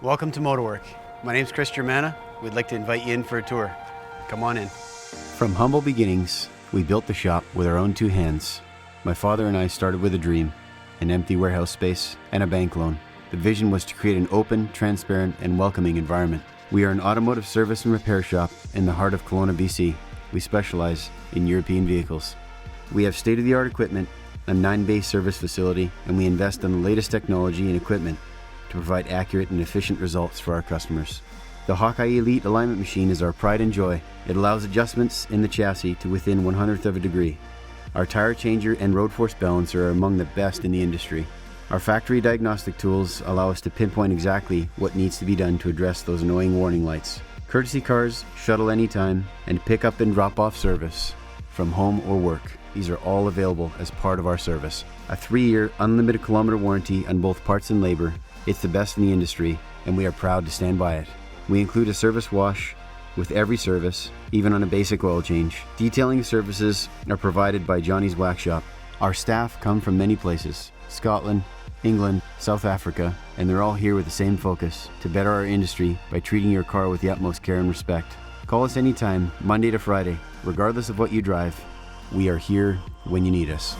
Welcome to Motor Werke. My name's Chris Germana. We'd like to invite you in for a tour. Come on in. From humble beginnings, we built the shop with our own two hands. My father and I started with a dream, an empty warehouse space and a bank loan. The vision was to create an open, transparent, and welcoming environment. We are an automotive service and repair shop in the heart of Kelowna, BC. We specialize in European vehicles. We have state-of-the-art equipment, a 9-bay service facility, and we invest in the latest technology and equipment to provide accurate and efficient results for our customers. The Hawkeye Elite alignment machine is our pride and joy. It allows adjustments in the chassis to within 1/100th of a degree. Our tire changer and road force balancer are among the best in the industry. Our factory diagnostic tools allow us to pinpoint exactly what needs to be done to address those annoying warning lights. Courtesy cars, shuttle anytime, and pick up and drop off service from home or work. These are all available as part of our service. A 3-year unlimited kilometer warranty on both parts and labor. It's the best in the industry, and we are proud to stand by it. We include a service wash with every service, even on a basic oil change. Detailing services are provided by Johnny's Wax Shop. Our staff come from many places: Scotland, England, South Africa, and they're all here with the same focus: to better our industry by treating your car with the utmost care and respect. Call us anytime, Monday to Friday. Regardless of what you drive, we are here when you need us.